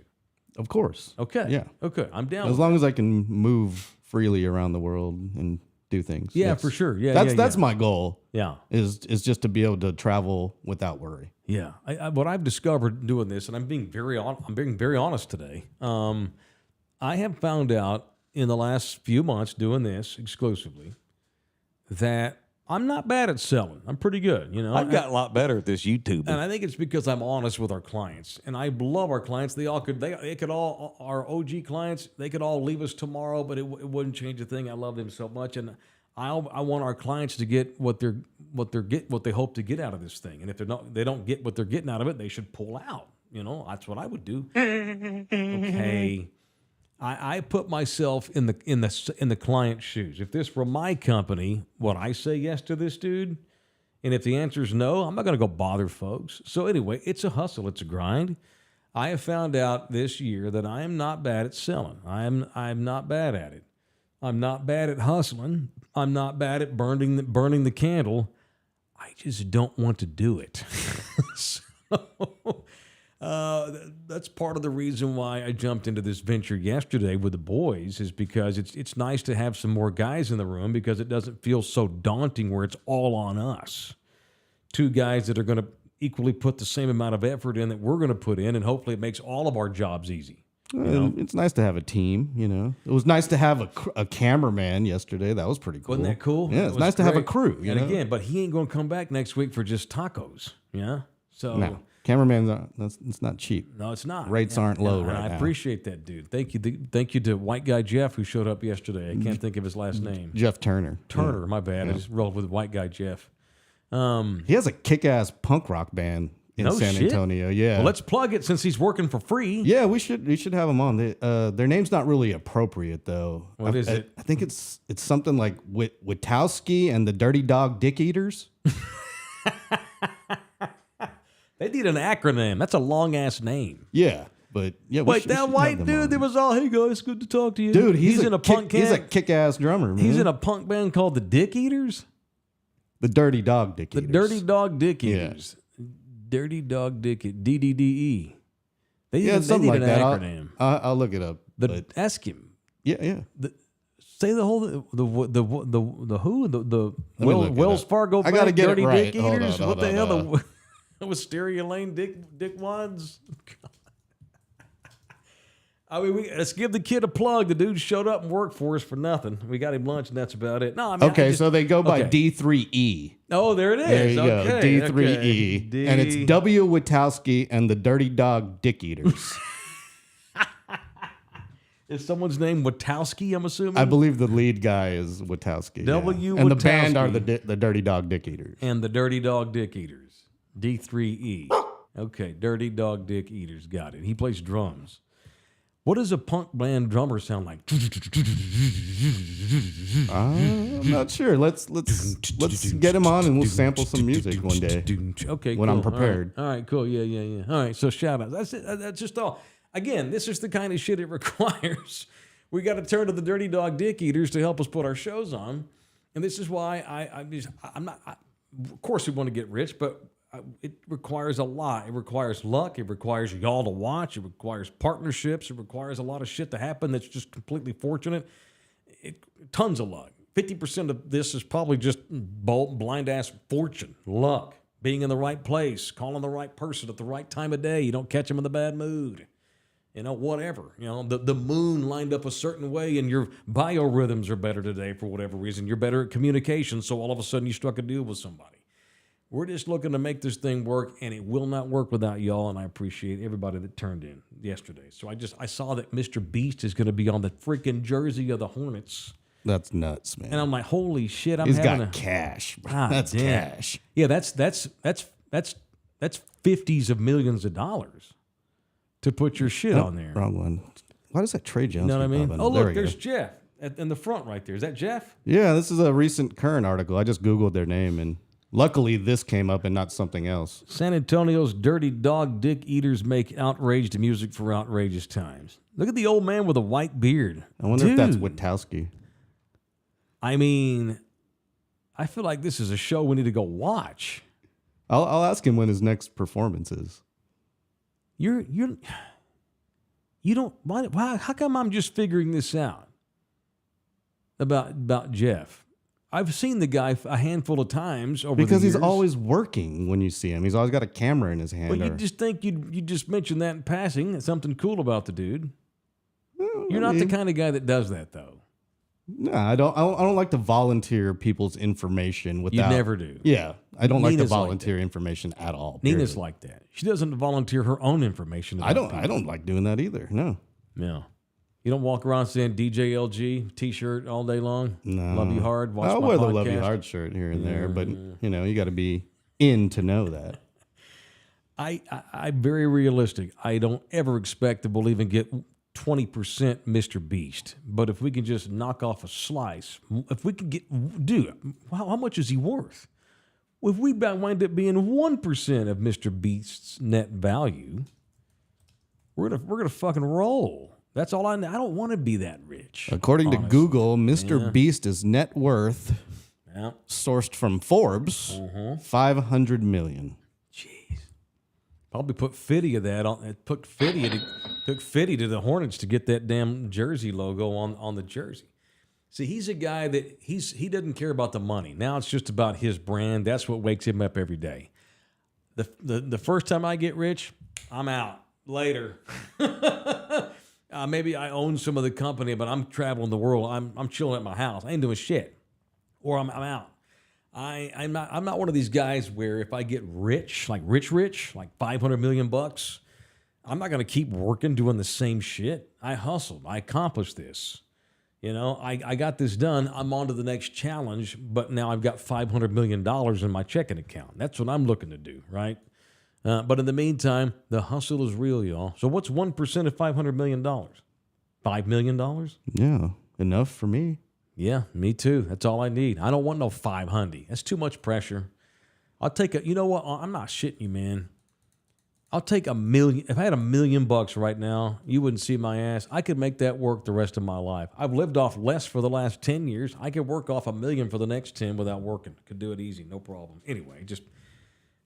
D: Of course.
B: Okay.
D: Yeah.
B: Okay. I'm down.
D: As long as I can move freely around the world and do things.
B: Yeah,
D: yes.
B: for sure. Yeah,
D: that's my goal.
B: Yeah, is
D: just to be able to travel without worry.
B: Yeah, what I've discovered doing this, and I'm being very honest today. I have found out in the last few months doing this exclusively that I'm not bad at selling. I'm pretty good. You know,
C: I've got a lot better at this YouTube.
B: And I think it's because I'm honest with our clients, and I love our clients. They could all our OG clients. They could all leave us tomorrow, but it wouldn't change a thing. I love them so much, and I want our clients to get what they hope to get out of this thing. And if they don't get what they're getting out of it, they should pull out. You know, that's what I would do. Okay. I put myself in the client's shoes. If this were my company, would I say yes to this dude? And if the answer is no, I'm not going to go bother folks. So anyway, it's a hustle. It's a grind. I have found out this year that I am not bad at selling. I'm not bad at it. I'm not bad at hustling. I'm not bad at burning the candle. I just don't want to do it. That's part of the reason why I jumped into this venture yesterday with the boys, is because it's nice to have some more guys in the room, because it doesn't feel so daunting where it's all on us. two guys that are going to equally put the same amount of effort in that we're going to put in, and hopefully it makes all of our jobs easy.
D: It's nice to have a team, It was nice to have a cameraman yesterday. That was pretty cool.
B: Wasn't that cool?
D: Yeah,
B: It
D: it's
B: was
D: nice to have a
B: great.
D: crew.
B: And again, but he ain't going to come back next week for just tacos. Yeah. So
D: no, cameraman's it's not cheap.
B: no, it's not.
D: Rates aren't low right
B: I
D: now.
B: appreciate that, dude. Thank you. Thank you to white guy Jeff who showed up yesterday. I can't think of his last name.
D: Jeff Turner.
B: Turner. My bad. I just rolled with white guy Jeff.
D: He has a kick-ass punk rock band in
B: No
D: San
B: shit.
D: Antonio. Yeah.
B: Well, let's plug it since he's working for free.
D: Yeah, we should have them on. Their name's not really appropriate though.
B: What is it?
D: I think it's something like Witowski and the Dirty Dog Dick Eaters.
B: They need an acronym. That's a long ass name.
D: Yeah, but yeah.
B: Wait, that white dude that was all, hey guys, good to talk to you.
D: Dude, he's
B: in a punk
D: He's a
B: band.
D: kick-ass drummer. Man.
B: He's in a punk band called the Dick Eaters.
D: the Dirty Dog Dick
B: The
D: Eaters.
B: Dirty Dog Dick
D: Yeah.
B: Eaters. Dirty Dog Dick DDDE. They
D: Yeah,
B: need
D: something like
B: an
D: that.
B: acronym.
D: I'll look it up. but
B: Ask him.
D: yeah.
B: Say the whole the who the
D: me look it
B: Wells
D: up.
B: Fargo.
D: I gotta
B: Bank,
D: get it
B: Dirty
D: right.
B: Dick
D: Hold
B: Eaters.
D: on,
B: What the
D: hold
B: hell?
D: on.
B: The Wisteria Lane Dick Wads. I mean, let's give the kid a plug. The dude showed up and worked for us for nothing. We got him lunch, and that's about it. No, I mean,
D: Okay, so they go by
B: okay.
D: D3E.
B: Oh, there it is.
D: There you
B: okay,
D: go, D3E.
B: okay.
D: And it's W. Witowski and the Dirty Dog Dick Eaters.
B: Is someone's name Witowski, I'm assuming?
D: I believe the lead guy is Witowski.
B: W.
D: And the band are
B: Witowski.
D: the Dirty Dog Dick Eaters.
B: And the Dirty Dog Dick Eaters. D3E. Okay, Dirty Dog Dick Eaters. Got it. He plays drums. What does a punk band drummer sound like?
D: I'm not sure. Let's get him on and we'll sample some music one day.
B: Okay,
D: when
B: cool.
D: I'm prepared.
B: All right, cool. Yeah. All right, so shout out. That's it. That's just all. Again, this is the kind of shit it requires. We got to turn to the Dirty Dog Dick Eaters to help us put our shows on, and this is why I'm not. Of course, we want to get rich, but it requires a lot. It requires luck. It requires y'all to watch. It requires partnerships. It requires a lot of shit to happen that's just completely fortunate. Tons of luck. 50% of this is probably just blind ass fortune, luck, being in the right place, calling the right person at the right time of day. You don't catch them in the bad mood. Whatever. The moon lined up a certain way and your biorhythms are better today for whatever reason. You're better at communication, so all of a sudden you struck a deal with somebody. We're just looking to make this thing work, and it will not work without y'all, and I appreciate everybody that turned in yesterday. So I saw that Mr. Beast is going to be on the freaking jersey of the Hornets.
D: That's nuts, man.
B: And I'm like, holy shit!
D: He's got cash. That's
B: damn.
D: cash.
B: Yeah, that's 50s of millions of dollars to put your shit on there.
D: Wrong one. Why does that Trey Jones?
B: You know what I mean?
D: keep
B: Oh,
D: popping up?
B: look,
D: There we
B: there's
D: go.
B: Jeff in the front right there. Is that Jeff?
D: Yeah, this is a recent current article. I just Googled their name, and luckily this came up and not something else.
B: San Antonio's Dirty Dog Dick Eaters make outraged music for outrageous times. Look at the old man with a white beard.
D: I wonder if that's
B: Dude.
D: Witowski.
B: I mean, I feel like this is a show we need to go watch.
D: I'll ask him when his next performance is.
B: You don't. Why? How come I'm just figuring this out about Jeff? I've seen the guy a handful of times over
D: Because
B: the
D: he's
B: years.
D: always working when you see him. He's always got a camera in his hand.
B: But you
D: or-
B: just think you just mentioned that in passing. That's something cool about the dude. You're not the kind of guy that does that, though.
D: No, I don't like to volunteer people's information without.
B: You never do.
D: Yeah, I don't like to
B: Nina's like
D: volunteer information at all.
B: Nina's
D: period.
B: like that. She doesn't volunteer her own information.
D: I
B: about
D: don't like doing that either. No.
B: No. You don't walk around saying DJLG T-shirt all day long.
D: No.
B: Love you hard. Watch
D: I'll
B: my
D: wear the
B: podcast.
D: Love You Hard shirt here and there, but you got to be in to know that.
B: I'm very realistic. I don't ever expect to believe and get 20% Mr. Beast. But if we can just knock off a slice, if we can get, dude, how much is he worth? If we wind up being 1% of Mr. Beast's net value, we're gonna fucking roll. That's all I know. I don't want to be that rich.
D: According to
B: honestly.
D: Google, Mr. Beast's net worth,
B: Yeah.
D: sourced from Forbes, $500 million.
B: Jeez. Probably put 50 of that on. Took 50 to the Hornets to get that damn jersey logo on the jersey. See, he's a guy that he doesn't care about the money. Now it's just about his brand. That's what wakes him up every day. The first time I get rich, I'm out. Later. Maybe I own some of the company, but I'm traveling the world. I'm chilling at my house. I ain't doing shit. Or I'm out. I'm not one of these guys where if I get rich, like rich, like $500 million bucks, I'm not going to keep working doing the same shit. I hustled. I accomplished this. You know, I got this done. I'm on to the next challenge, but now I've got $500 million in my checking account. That's what I'm looking to do, right? But in the meantime, the hustle is real, y'all. So what's 1% of $500 million? $5 million?
D: Yeah, enough for me.
B: Yeah, me too. That's all I need. I don't want no 500. That's too much pressure. I'll take you know what? I'm not shitting you, man. I'll take $1 million. If I had $1 million bucks right now, you wouldn't see my ass. I could make that work the rest of my life. I've lived off less for the last 10 years. I could work off $1 million for the next 10 without working. Could do it easy, no problem. Anyway,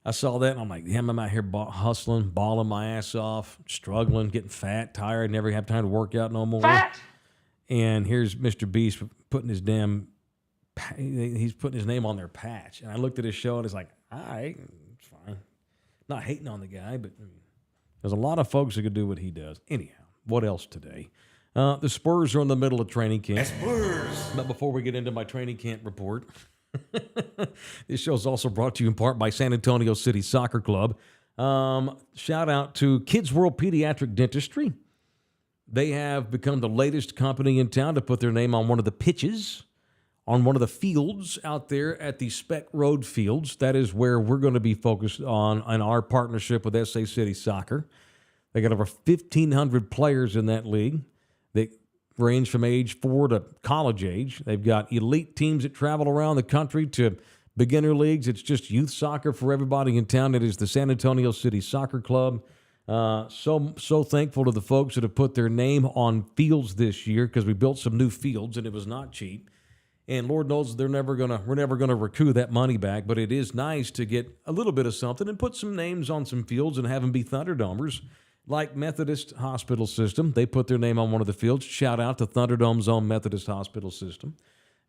B: I saw that and I'm like, damn, I'm out here hustling, balling my ass off, struggling, getting fat, tired, never have time to work out no more. Fat! And here's Mr. Beast putting his he's putting his name on their patch. And I looked at his show and it's like, all right, it's fine. Not hating on the guy, but there's a lot of folks that could do what he does. Anyhow, what else today? The Spurs are in the middle of training camp. Spurs! But before we get into my training camp report, this show is also brought to you in part by San Antonio City Soccer Club. Shout out to Kids World Pediatric Dentistry. They have become the latest company in town to put their name on one of the pitches, on one of the fields out there at the Speck Road Fields. That is where we're going to be focused on our partnership with SA City Soccer. They got over 1,500 players in that league. They range from age 4 to college age. They've got elite teams that travel around the country to beginner leagues. It's just youth soccer for everybody in town. It is the San Antonio City Soccer Club. So thankful to the folks that have put their name on fields this year because we built some new fields and it was not cheap. And Lord knows we're never gonna recoup that money back, but it is nice to get a little bit of something and put some names on some fields and have them be Thunderdomers. Like Methodist Hospital System, they put their name on one of the fields. Shout out to Thunderdome's own Methodist Hospital System.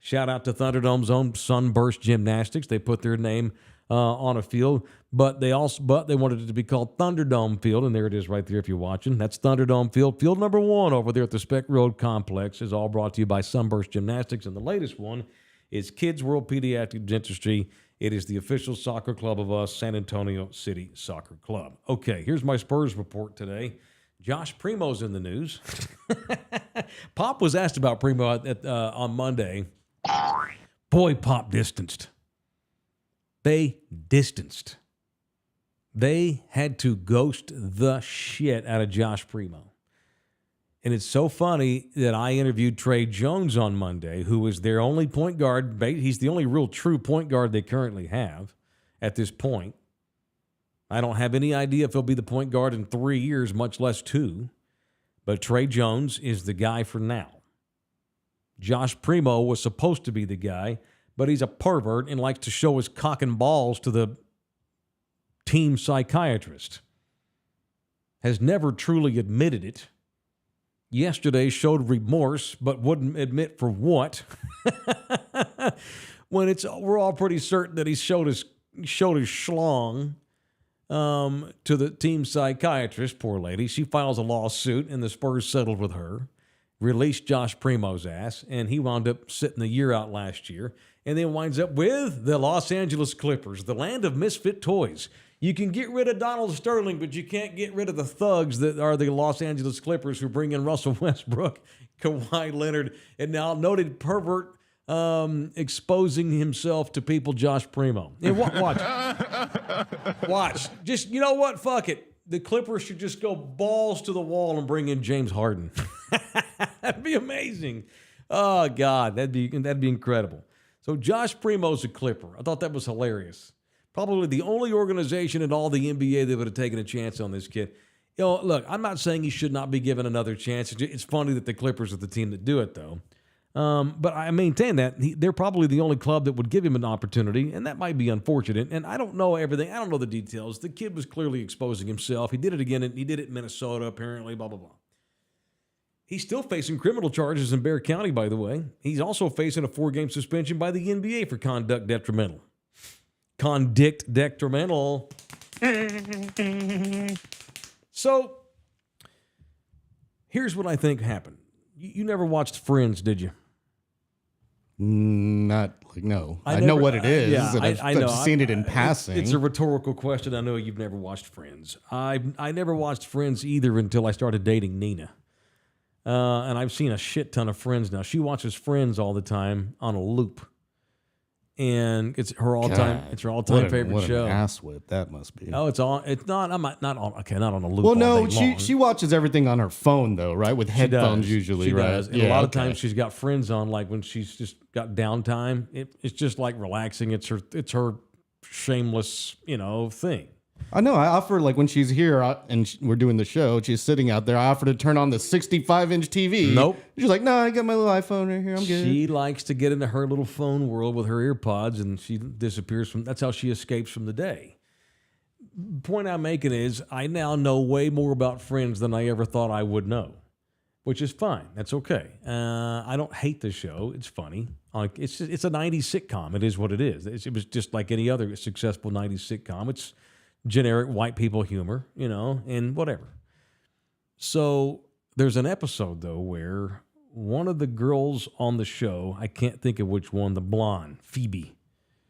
B: Shout out to Thunderdome's own Sunburst Gymnastics. They put their name on a field, but they wanted it to be called Thunderdome Field, and there it is right there if you're watching. That's Thunderdome Field. Field number 1 over there at the Speck Road Complex is all brought to you by Sunburst Gymnastics, and the latest one is Kids World Pediatric Dentistry. It is the official soccer club of us, San Antonio City Soccer Club. Okay, here's my Spurs report today. Josh Primo's in the news. Pop was asked about Primo on Monday. Boy, Pop distanced. They distanced. They had to ghost the shit out of Josh Primo. And it's so funny that I interviewed Trey Jones on Monday, who is their only point guard. He's the only real true point guard they currently have at this point. I don't have any idea if he'll be the point guard in 3 years, much less 2. But Trey Jones is the guy for now. Josh Primo was supposed to be the guy, but he's a pervert and likes to show his cock and balls to the team psychiatrist. Has never truly admitted it. Yesterday showed remorse, but wouldn't admit for what. When we're all pretty certain that he showed his schlong to the team psychiatrist, poor lady. She files a lawsuit, and the Spurs settled with her, released Josh Primo's ass, and he wound up sitting the year out last year, and then winds up with the Los Angeles Clippers, the land of misfit toys. You can get rid of Donald Sterling, but you can't get rid of the thugs that are the Los Angeles Clippers who bring in Russell Westbrook, Kawhi Leonard, and now noted pervert exposing himself to people, Josh Primo. And watch. Just, you know what? Fuck it. The Clippers should just go balls to the wall and bring in James Harden. That'd be amazing. Oh, God, that'd be incredible. So Josh Primo's a Clipper. I thought that was hilarious. Probably the only organization in all the NBA that would have taken a chance on this kid. You know, look, I'm not saying he should not be given another chance. It's funny that the Clippers are the team that do it, though. But I maintain that they're probably the only club that would give him an opportunity, and that might be unfortunate. And I don't know everything. I don't know the details. The kid was clearly exposing himself. He did it again, and he did it in Minnesota, apparently, blah, blah, blah. He's still facing criminal charges in Bexar County, by the way. He's also facing a 4-game suspension by the NBA for conduct detrimental. Conduct detrimental. So, here's what I think happened. You never watched Friends, did you?
D: Not like, no. I know what it is.
B: Yeah,
D: and I've seen it in passing.
B: It's a rhetorical question. I know you've never watched Friends. I never watched Friends either until I started dating Nina. And I've seen a shit ton of Friends now. She watches Friends all the time on a loop. And it's her all-time favorite
D: what
B: show.
D: An ass whip that must be.
B: Oh, it's on. It's not. Not on a loop.
D: Well,
B: all
D: no,
B: day long.
D: she watches everything on her phone though, right? With headphones usually,
B: she
D: right?
B: Does. And a lot of times she's got Friends on, like when she's just got downtime. It's just like relaxing. It's her shameless, thing.
D: I know. I offer, like, when she's here and we're doing the show, she's sitting out there. I offer to turn on the 65-inch TV.
B: Nope.
D: She's like, no, I got my little iPhone right here. I'm good.
B: She likes to get into her little phone world with her earpods, and she disappears from. That's how she escapes from the day. Point I'm making is, I now know way more about Friends than I ever thought I would know, which is fine. That's okay. I don't hate the show. It's funny. It's a 90s sitcom. It is what it is. It was just like any other successful 90s sitcom. It's generic white people humor, and whatever. So there's an episode, though, where one of the girls on the show, I can't think of which one, the blonde, Phoebe.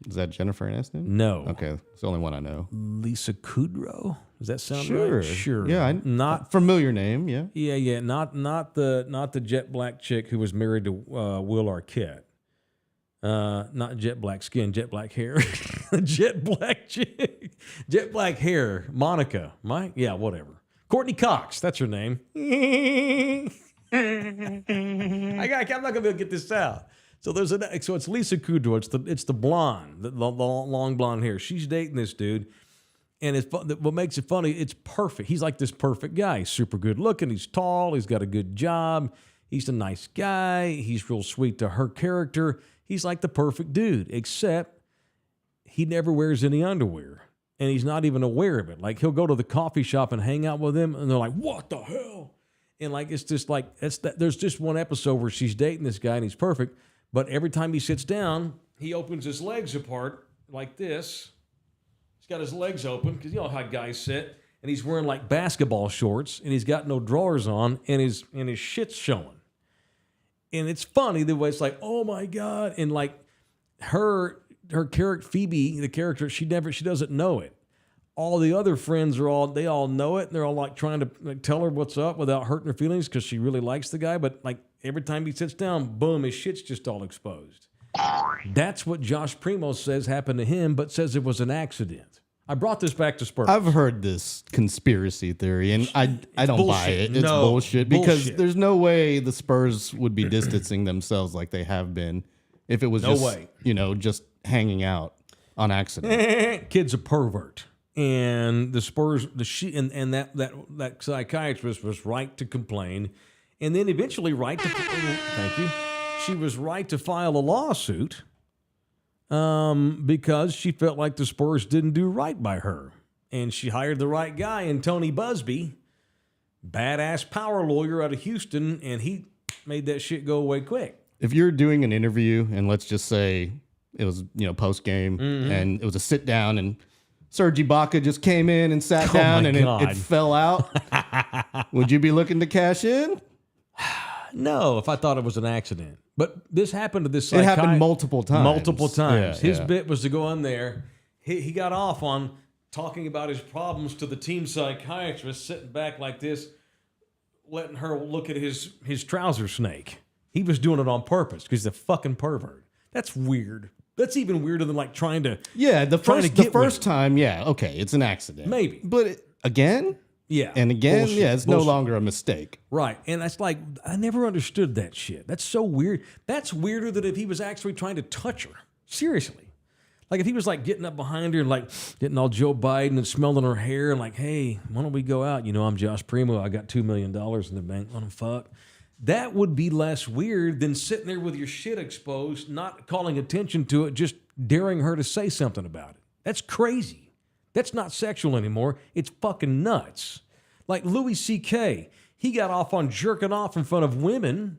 D: Is that Jennifer Aniston?
B: No.
D: Okay, it's the only one I know.
B: Lisa Kudrow? Does that sound
D: Sure.
B: right? Sure.
D: Yeah,
B: not
D: familiar name, yeah.
B: Yeah. Not the jet black chick who was married to Will Arquette. Not jet black skin, jet black hair. Jet black chick. Jet black hair. Monica. Mike? Yeah, whatever. Courtney Cox. That's her name. I'm not going to be able to get this out. So it's Lisa Kudrow. It's the blonde, the long blonde hair. She's dating this dude. And what makes it funny, it's perfect. He's like this perfect guy. He's super good looking. He's tall. He's got a good job. He's a nice guy. He's real sweet to her character. He's like the perfect dude, except he never wears any underwear. And he's not even aware of it. Like, he'll go to the coffee shop and hang out with him, and they're like, what the hell? And like, it's just like, there's just one episode where she's dating this guy, and he's perfect. But every time he sits down, he opens his legs apart like this. He's got his legs open, because you know how guys sit. And he's wearing like basketball shorts, and he's got no drawers on, and his shit's showing. And it's funny the way it's like, oh my God. And like her character, Phoebe, the character, she doesn't know it. All the other friends they all know it. And they're all like trying to tell her what's up without hurting her feelings because she really likes the guy. But like every time he sits down, boom, his shit's just all exposed. That's what Josh Primo says happened to him, but says it was an accident. I brought this back to Spurs.
D: I've heard this conspiracy theory, and I don't
B: bullshit.
D: buy it. It's
B: No,
D: bullshit because
B: bullshit.
D: there's no way the Spurs would be distancing themselves like they have been if it was just hanging out on accident.
B: Kid's a pervert. And the Spurs, that psychiatrist was right to complain, and then eventually thank you. She was right to file a lawsuit because she felt like the Spurs didn't do right by her. And she hired the right guy in Tony Busby, badass power lawyer out of Houston, and he made that shit go away quick.
D: If you're doing an interview, and let's just say it was, post game, and it was a sit down, and Serge Ibaka just came in and sat down, and it fell out, would you be looking to cash in?
B: No, if I thought it was an accident. But this happened to this
D: It happened multiple times.
B: Yeah, His
D: yeah.
B: bit was to go in there. He got off on talking about his problems to the team psychiatrist, sitting back like this, letting her look at his trouser snake. He was doing it on purpose because he's a fucking pervert. That's weird. That's even weirder than like trying to
D: the first time, okay, it's an accident.
B: Maybe.
D: But again?
B: Yeah.
D: And again,
B: bullshit,
D: it's no longer a mistake.
B: Right. And it's like, I never understood that shit. That's so weird. That's weirder than if he was actually trying to touch her. Seriously. Like if he was like getting up behind her and like getting all Joe Biden and smelling her hair and like, hey, why don't we go out? I'm Josh Primo. I got $2 million in the bank. Want to fuck? That would be less weird than sitting there with your shit exposed, not calling attention to it, just daring her to say something about it. That's crazy. That's not sexual anymore. It's fucking nuts. Like Louis C.K., he got off on jerking off in front of women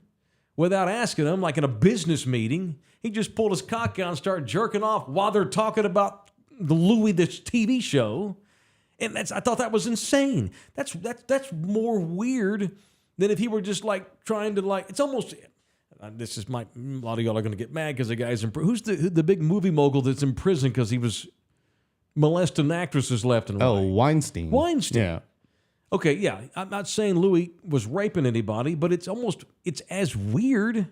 B: without asking them, like in a business meeting. He just pulled his cock out and started jerking off while they're talking about the Louis, this TV show. And I thought that was insane. That's more weird than if he were just like trying to like, it's almost, a lot of y'all are going to get mad because the guy's in prison. Who's the big movie mogul that's in prison because he was molesting actresses left and right?
D: Oh, Weinstein. Yeah.
B: Okay, yeah. I'm not saying Louis was raping anybody, but it's as weird.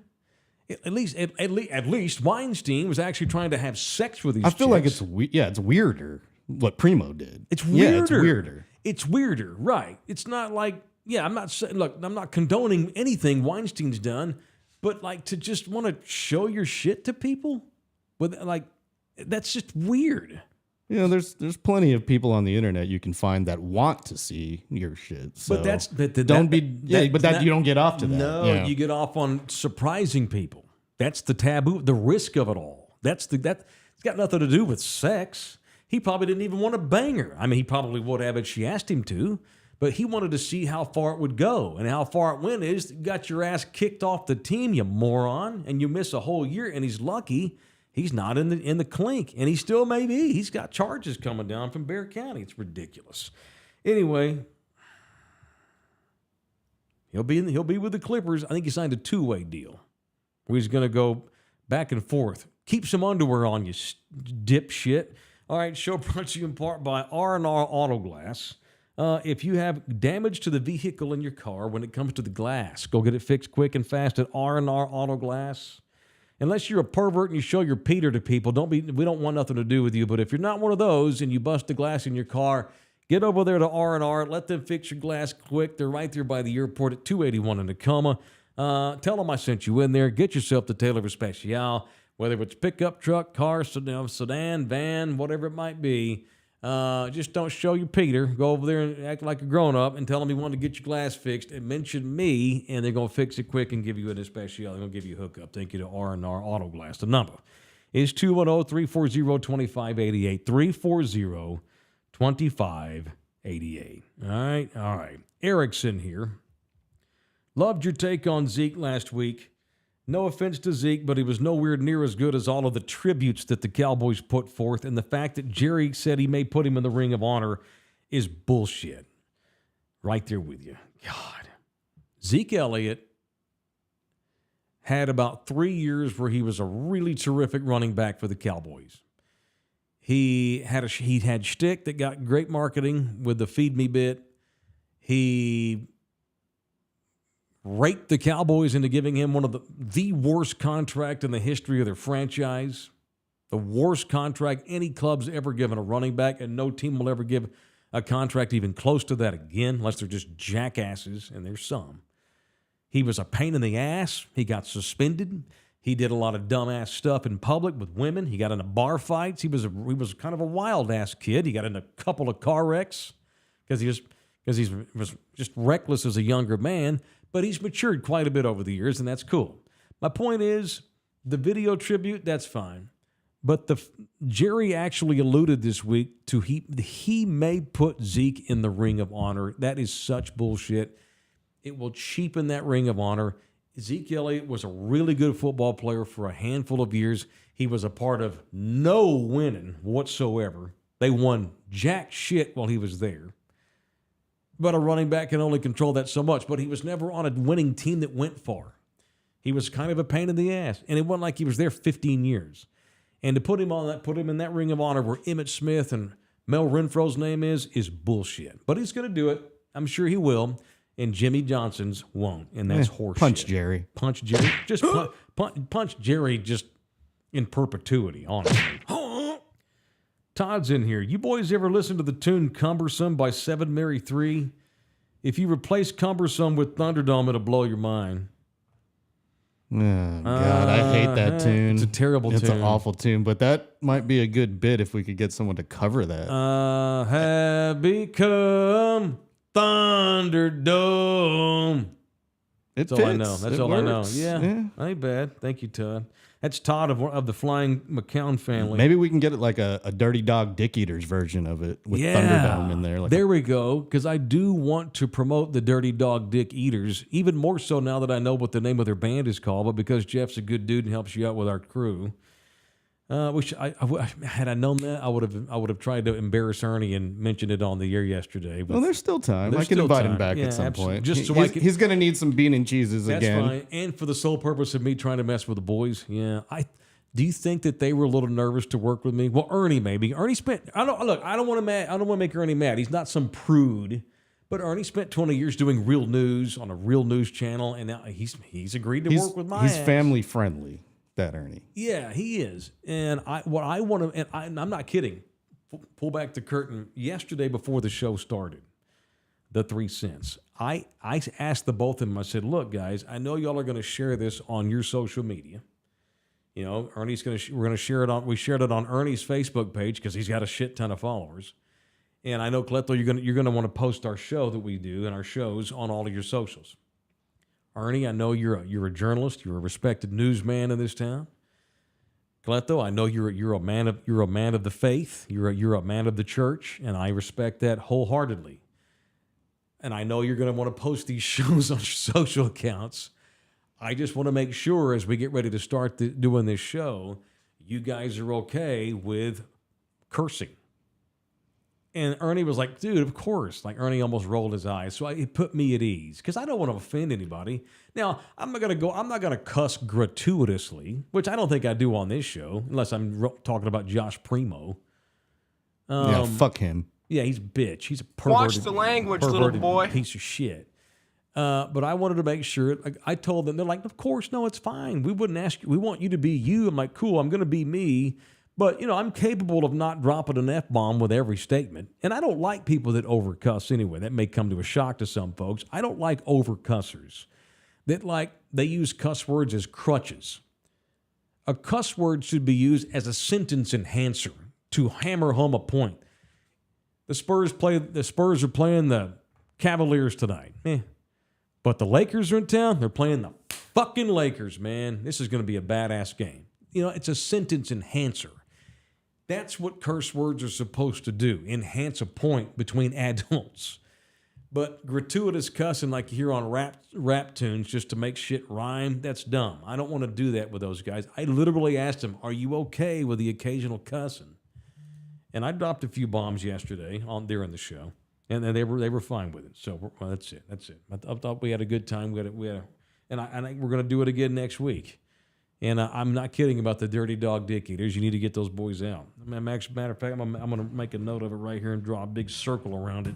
B: At least Weinstein was actually trying to have sex with these
D: I feel like
B: chicks.
D: it's weirder what Primo did.
B: It's weirder.
D: Yeah, it's weirder.
B: It's weirder, right? It's not like, I'm not saying, look, I'm not condoning anything Weinstein's done, but like to just want to show your shit to people, with like, that's just weird.
D: You know, there's plenty of people on the internet you can find that want to see your shit. So
B: But you
D: don't get off to that.
B: No,
D: yeah.
B: You get off on surprising people. That's the taboo, the risk of it all. It's got nothing to do with sex. He probably didn't even want to bang her. I mean, he probably would have if she asked him to, but he wanted to see how far it would go. And how far it went is you got your ass kicked off the team, you moron, and you miss a whole year, and he's lucky he's not in the clink, and he still may be. He's got charges coming down from Bexar County. It's ridiculous. Anyway, he'll be with the Clippers. I think he signed a 2-way deal where he's going to go back and forth. Keep some underwear on, you dipshit. All right, show brought to you in part by R&R Auto Glass. If you have damage to the vehicle in your car when it comes to the glass, go get it fixed quick and fast at R&R Auto Glass. Unless you're a pervert and you show your Peter to people, we don't want nothing to do with you. But if you're not one of those and you bust the glass in your car, get over there to R&R. Let them fix your glass quick. They're right there by the airport at 281 in Tacoma. Tell them I sent you in there. Get yourself the Taylor Special. Whether it's pickup truck, car, sedan, van, whatever it might be. Just don't show your Peter. Go over there and act like a grown-up and tell them you want to get your glass fixed and mention me, and they're going to fix it quick and give you an especial. They're going to give you a hookup. Thank you to R&R Auto Glass. The number is 210-340-2588. 340-2588. All right. Erickson here. Loved your take on Zeke last week. No offense to Zeke, but he was nowhere near as good as all of the tributes that the Cowboys put forth, and the fact that Jerry said he may put him in the Ring of Honor is bullshit. Right there with you. God. Zeke Elliott had about 3 years where he was a really terrific running back for the Cowboys. He had shtick that got great marketing with the Feed Me bit. He raped the Cowboys into giving him one of the worst contract in the history of their franchise. The worst contract any club's ever given a running back, and no team will ever give a contract even close to that again, unless they're just jackasses, and there's some. He was a pain in the ass. He got suspended. He did a lot of dumbass stuff in public with women. He got into bar fights. He was kind of a wild-ass kid. He got into a couple of car wrecks because he was just reckless as a younger man. But he's matured quite a bit over the years, and that's cool. My point is, the video tribute, that's fine. But Jerry actually alluded this week to he may put Zeke in the Ring of Honor. That is such bullshit. It will cheapen that Ring of Honor. Zeke Elliott was a really good football player for a handful of years. He was a part of no winning whatsoever. They won jack shit while he was there. But a running back can only control that so much. But he was never on a winning team that went far. He was kind of a pain in the ass. And it wasn't like he was there 15 years. And to put him in that Ring of Honor where Emmitt Smith and Mel Renfro's name is bullshit. But he's going to do it. I'm sure he will. And Jimmy Johnson's won't. And that's horseshit.
D: Punch Jerry.
B: Punch Jerry. Just punch Jerry just in perpetuity, honestly. Todd's in here. You boys ever listen to the tune Cumbersome by 7 Mary 3? If you replace Cumbersome with Thunderdome, it'll blow your mind.
D: Oh, God, I hate that tune.
B: It's a terrible tune.
D: It's an awful tune, but that might be a good bit if we could get someone to cover that.
B: I have become Thunderdome. That's all I know. That's all I know. Yeah, ain't bad. Thank you, Todd. That's Todd of the Flying McCown family.
D: Maybe we can get it like a Dirty Dog Dick Eaters version of it with Thunderdome in there. Like
B: there we go. Because I do want to promote the Dirty Dog Dick Eaters, even more so now that I know what the name of their band is called, but because Jeff's a good dude and helps you out with our crew. Had I known that, I would have tried to embarrass Ernie and mention it on the air yesterday.
D: Well, there's still time. I can invite him back at some point.
B: Just so
D: he's going to need some bean and cheeses again.
B: That's fine. And for the sole purpose of me trying to mess with the boys. Yeah. Do you think that they were a little nervous to work with me? Well, Ernie maybe. Ernie spent. I don't want to make Ernie mad. He's not some prude. But Ernie spent 20 years doing real news on a real news channel, and now he's agreed to work with my ass.
D: He's family friendly. That Ernie.
B: Yeah, he is. And I'm not kidding. Pull back the curtain. Yesterday before the show started, the 3 cents, I asked the both of them, I said, look, guys, I know y'all are going to share this on your social media. You know, we're going to share it we shared it on Ernie's Facebook page because he's got a shit ton of followers. And I know, Cleto, you're going to want to post our show that we do and our shows on all of your socials. Ernie, I know you're a journalist. You're a respected newsman in this town. Cleto, I know you're a man of the faith. You're a man of the church, and I respect that wholeheartedly. And I know you're going to want to post these shows on your social accounts. I just want to make sure as we get ready to start doing this show, you guys are okay with cursing. And Ernie was like, dude, of course. Like, Ernie almost rolled his eyes. So it put me at ease because I don't want to offend anybody. Now, I'm not going to cuss gratuitously, which I don't think I do on this show, unless I'm talking about Josh Primo.
D: Yeah, fuck him.
B: Yeah, he's a bitch. He's a perverted,
E: Watch the language, little boy.
B: Piece of shit. But I wanted to make sure. Like, I told them, they're like, of course, no, it's fine. We wouldn't ask you. We want you to be you. I'm like, cool, I'm going to be me. But, you know, I'm capable of not dropping an F-bomb with every statement. And I don't like people that overcuss anyway. That may come to a shock to some folks. I don't like overcussers. They use cuss words as crutches. A cuss word should be used as a sentence enhancer to hammer home a point. The Spurs are playing the Cavaliers tonight. But the Lakers are in town. They're playing the fucking Lakers, man. This is going to be a badass game. You know, it's a sentence enhancer. That's what curse words are supposed to do, enhance a point between adults. But gratuitous cussing like you hear on rap tunes just to make shit rhyme, that's dumb. I don't want to do that with those guys. I literally asked them, are you okay with the occasional cussing? And I dropped a few bombs yesterday during the show, and they were fine with it. So that's it. I thought we had a good time. And I think we're going to do it again next week. And I'm not kidding about the Dirty Dog Dick Eaters. You need to get those boys out. Matter of fact, I'm going to make a note of it right here and draw a big circle around it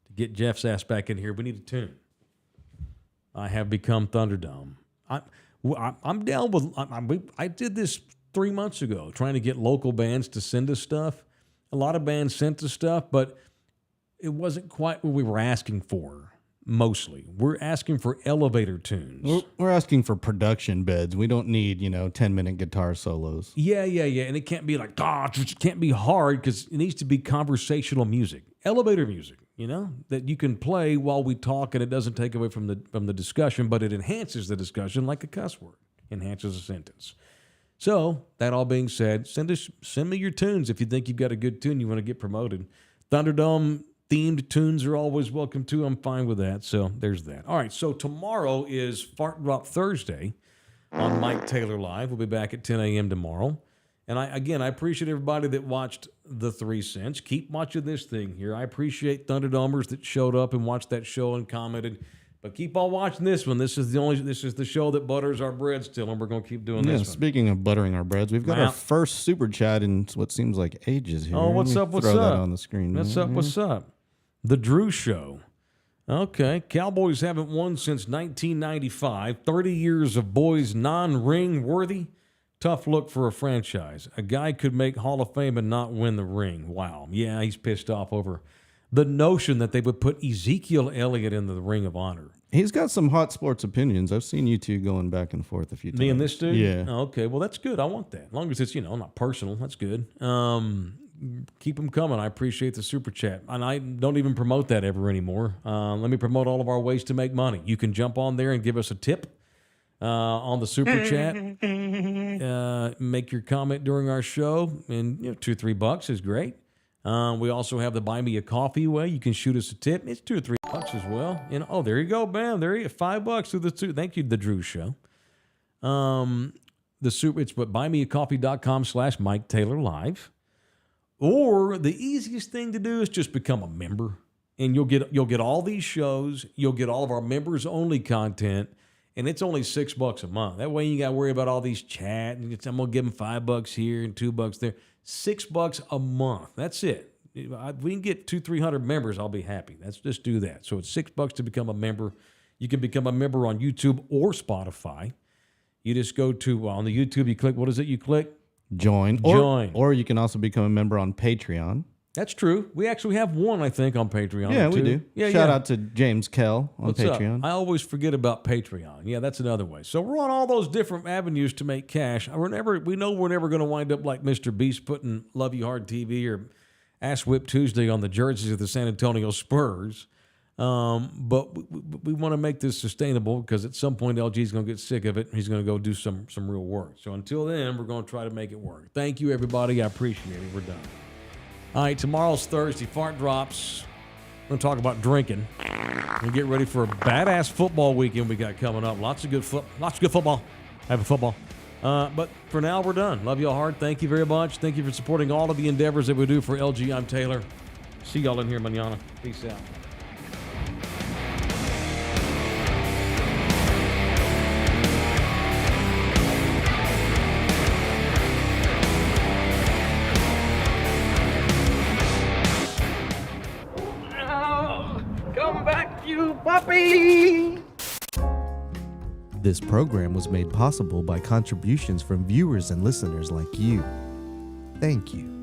B: to get Jeff's ass back in here. We need a tune. I have become Thunderdome. I'm down with. I did this 3 months ago, trying to get local bands to send us stuff. A lot of bands sent us stuff, but it wasn't quite what we were asking for. Mostly, we're asking for elevator tunes.
D: We're asking for production beds. We don't need 10-minute guitar solos.
B: Yeah, and it can't be like it can't be hard because it needs to be conversational music, elevator music. That you can play while we talk, and it doesn't take away from the discussion, but it enhances the discussion like a cuss word enhances a sentence. So that all being said, send me your tunes if you think you've got a good tune you want to get promoted. Thunderdome themed tunes are always welcome too. I'm fine with that. So there's that. All right. So tomorrow is Fart Drop Thursday on Mike Taylor Live. We'll be back at 10 a.m. tomorrow. And I appreciate everybody that watched the 3 cents. Keep watching this thing here. I appreciate Thunderdomers that showed up and watched that show and commented. But keep on watching this one. This is the show that butters our bread still, and we're going to keep doing this one.
D: Speaking of buttering our breads, we've got our first super chat in what seems like ages here.
B: Oh, what's up?
D: Throw that on the screen.
B: What's up? The Drew Show. Okay. Cowboys haven't won since 1995. 30 years of boys non-ring worthy. Tough look for a franchise. A guy could make Hall of Fame and not win the ring. Wow. Yeah, he's pissed off over the notion that they would put Ezekiel Elliott in the Ring of Honor.
D: He's got some hot sports opinions. I've seen you two going back and forth a few times.
B: Me and this dude?
D: Yeah.
B: Oh, okay. Well, that's good. I want that. As long as it's, not personal. That's good. Keep them coming. I appreciate the super chat. And I don't even promote that ever anymore. Let me promote all of our ways to make money. You can jump on there and give us a tip on the super chat. make your comment during our show, and $2-3 is great. We also have the Buy Me a Coffee way. You can shoot us a tip. It's $2 or $3 as well. Oh, there you go, bam. There you go. $5 through the two. Thank you, The Drew Show. It's buymeacoffee.com/Mike Taylor Live. Or the easiest thing to do is just become a member, and you'll get all these shows. You'll get all of our members only content, and it's only $6 a month. That way you got to worry about all these chat. And I'm gonna give them $5 here and $2 there. $6 a month. That's it. If we can get 200-300 members, I'll be happy. Let's just do that. So it's $6 to become a member. You can become a member on YouTube or Spotify. You just go to on the YouTube. You click. What is it? You click.
D: Join.
B: Join.
D: Or you can also become a member on Patreon.
B: That's true. We actually have one, I think, on Patreon.
D: Yeah, we
B: too.
D: do.
B: Yeah,
D: Shout out to James Kell on
B: What's
D: Patreon.
B: Up? I always forget about Patreon. Yeah, that's another way. So we're on all those different avenues to make cash. We know we're never going to wind up like Mr. Beast putting Love You Hard TV or Ass Whip Tuesday on the jerseys of the San Antonio Spurs. But we want to make this sustainable because at some point LG's going to get sick of it. And he's going to go do some real work. So until then, we're going to try to make it work. Thank you, everybody. I appreciate it. We're done. All right, tomorrow's Thursday. Fart Drops. We're going to talk about drinking and get ready for a badass football weekend we got coming up. Lots of good football. Have a football. But for now, we're done. Love y'all hard. Thank you very much. Thank you for supporting all of the endeavors that we do for LG. I'm Taylor. See y'all in here mañana. Peace out.
E: Come back, you puppy!
D: This program was made possible by contributions from viewers and listeners like you. Thank you.